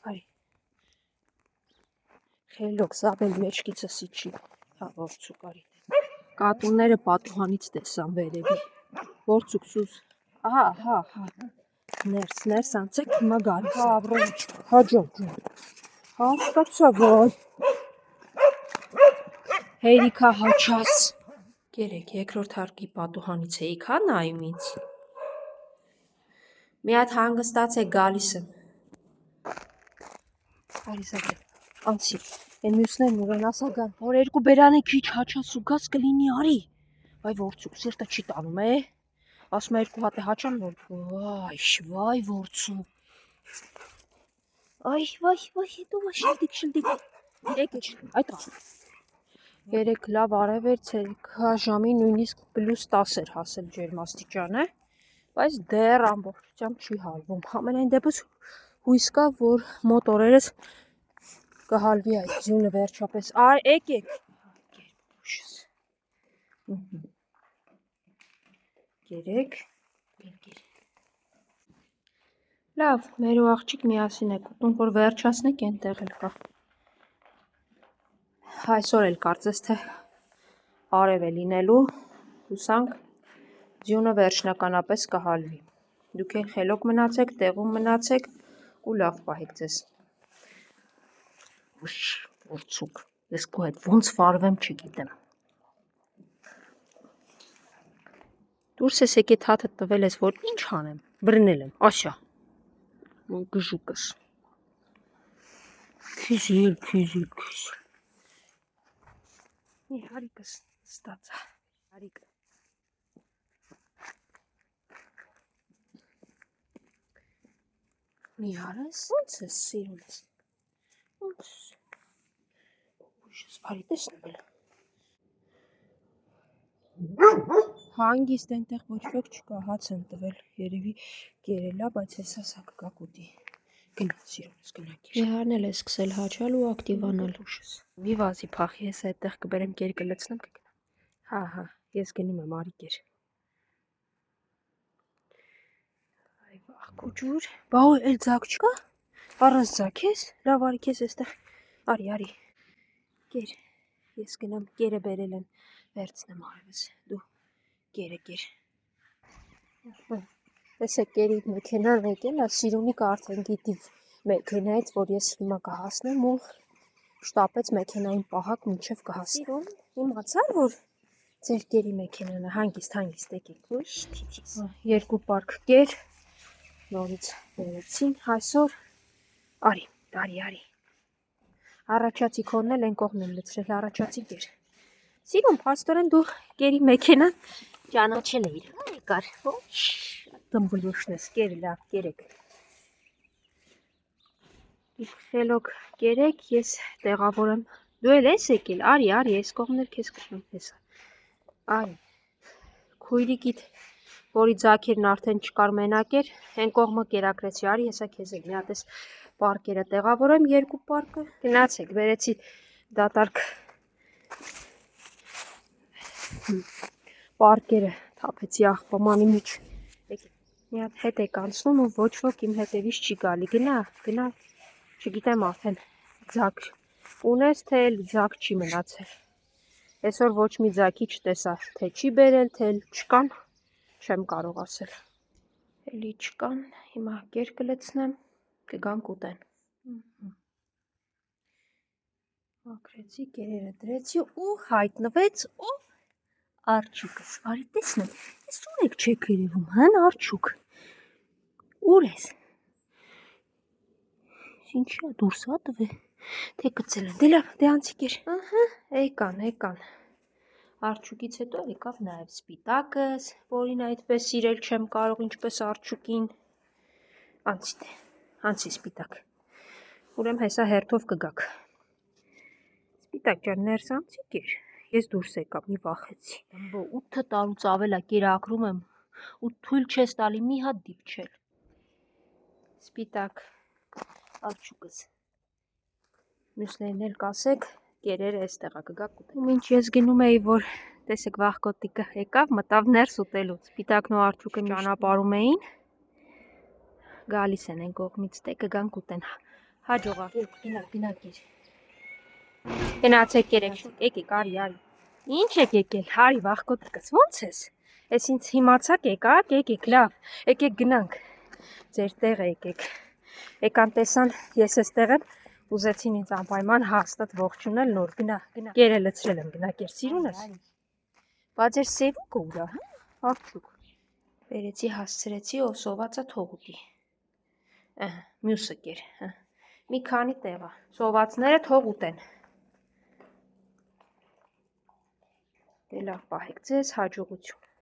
Արի։ Խելոք, սաբել մեջքիցս իջի, հա, որդցուկ արի։ Կատունները պատուհանից տեսան վերևի, որդցուկ սուզ, հա, ներս անցեք, հիմա գալիս, հա, Ավրոմիչ, հա, ջան, հա, ստացա, վայ, հերիքա հաչաս, կերեք, երկրորդ հարկի պատուհանից էիք, հա, նայում ինձ, մի հատ հանգստացեք, գալիս եմ, արի սաբել, անցի, են մյուսներն ուրեն ասա գան, որ երկու բերան է քիչ հաչաս ու գաս կլինի, արի, վայ որդցուկ, սիրտը չի տանում, ասում է երկու հատ է հաչան, որ վայ որդցու, վայ, հետո վայ շլդիկ, եկեչ, այդ աղ, երեք լավ արևեր ցերքա ժամի նույնիսկ պլյուս 10 էր հասել ջերմաստիճանը, բայց դեռ ամբողջությամբ չի հալվում, ամենայն դեպս հույս կա, որ մոտ օրերս կհալվի այդ ձյունը վերջապես, եկեք, կերեք, լավ, մեր ու աղջիկ միասին եք ուտում, որ վերջացնեք ենտեղ էլ կա, այսօր էլ կարծես թե արև է լինելու, հուսանք ձյունը վերջնականապես կհալվի, դուք են խելոք մնացեք, տեղում մնացեք ու լավ պահեք ձեզ, որդցուկ, ես քո հետ ոնց վարվեմ չգիտեմ, դուրս ես եկետ հատը տվել ես, որ ինչ հանեմ, բրնել եմ, ասյա, գժուկս, քիզիլ, մի հարիկս ստացա, հարիկ, մի հարես, ոնց ես սիրում ես, ոնց ես, արի տեսնվել, հանգիստ ենտեղ ոչ ոք չկա, հաց են տվել, երևի գերելա, բայց հեսա սա կգա կուտի, գնա սիրում ես, գնա կիր, Միհարն էլ է սկսել հաչալ ու ակտիվանալ, մի վազի պախի հեսա այդտեղ կբերեմ կեր կլցնեմ կգնա, հա, ես գնում եմ արի կեր, այ վախ կուջուր, բա էլ ձակ չկա, առանց ձակ ես, լավ արի կեզ եստեղ, արի, կեր, ես գնամ կերը բերել են, վերցնեմ արևս, դու կերը կեր, տեսեք կերի մեքենան եկել, սիրունիկը արդեն գիտի մեքենայից, որ ես հիմա կհասնեմ ու շտապեց մեքենային պահակ մինչև կհասնեմ, սիրուն, իմացար, որ ձեր կերի մեքենան է, հանգիստ եկեք, ուշ, թիթիս, երկու պարկ կեր, նորից վերեցին, այսօր, արի, առաջացի քոնն էլ են կողմ եմ լցրել, առաջացի կեր, սիրուն, փաստորեն դու կերի մեքենան ճանաչել էիր, եկար, դմբլուշնես, կերը լավ, կերեք, խելոք կերեք, ես տեղավորեմ, դու էլ ես եկել, արի, ես կողմներ կեզ կշնեմ, հեսա, արի, քույրիկիտ, որի ձակերն արդեն չկար մենակ էր, են կողմը կերակրեցի, արի, հեսա կեզ էլ, մի հատես պարկերը տեղավորեմ, երկու պարկը, գնացեք, վերեցի դատարկ պարկերը թափեցի աղբամանի միջ, մի հատ հետ եք անցնում ու ոչ ոք իմ հետևից չի գալի, գնա, չգիտեմ արդեն ձակ ունես, թե էլ ձակ չի մնացել, այսօր ոչ մի ձակի չտեսա, թե չի բերել, թե չկան, չեմ կարող ասել, էլի չկան, հիմա կեր կլցնեմ, կգան կուտեն, ակրեցի, կերերը դրեցի ու հայտնվեց, ով արջուկս, արի տեսնեմ, ես ուր եք չեք երևում, հեն արջուկ, ուր ես, ինչի է դուրս տվե, թե կծել են, դե լավ, դե անցիկ էր, եկան, արջուկից հետո եկավ նաև սպիտակս, որին այդպես սիրել չեմ կարող, ինչպես արջուկին, անցի սպիտակ, ուրեմ հեսա հերթով կգաք, սպիտակ ջան ներս անցիկ էր, ես դուրս եկա, մի վախեցի, 8 տարուց ավել է կերակրում եմ ու թույլ չես տալի մի հատ դիպչել, սպիտակ, արջուկս, մյուսներն էլ կասեք, կերերը էստեղա կգա կուտեք, մինչ ես գնում էի, որ տեսեք վախկոտիկը եկավ, մտավ ներս ուտելու, սպիտակն ու արջուկը ճանապարհում էին, գալիս են կողմից, թե կգան կուտեն, Հաջողա։ Գնա գիր։ Գնացեք երեք շուտ, եկեք, արի։ Ինչ եք եկել, հարի վախկոտկս, ո՞նց ես։ Էս ինձ հիմացակ եկեք, լավ, եկեք գնանք։ Ձեր տեղը եկեք։ Եկան տեսան, ես էստեղ եմ, ուզեցին ինձ անպայման հաստատ ողջունել, նոր գնա։ Կերը լցրել եմ, գնա կեր, սիրուն ես։ Բա ձեր սևուկը ուրա, աղջուկ։ Բերեցի, հասցրեցի, ով սովածա թող ուտի։ Մյուսը կեր, մի քանի տեղա, սովածները թող ուտեն։ Դե լավ պահեք ձեզ, հաջողություն։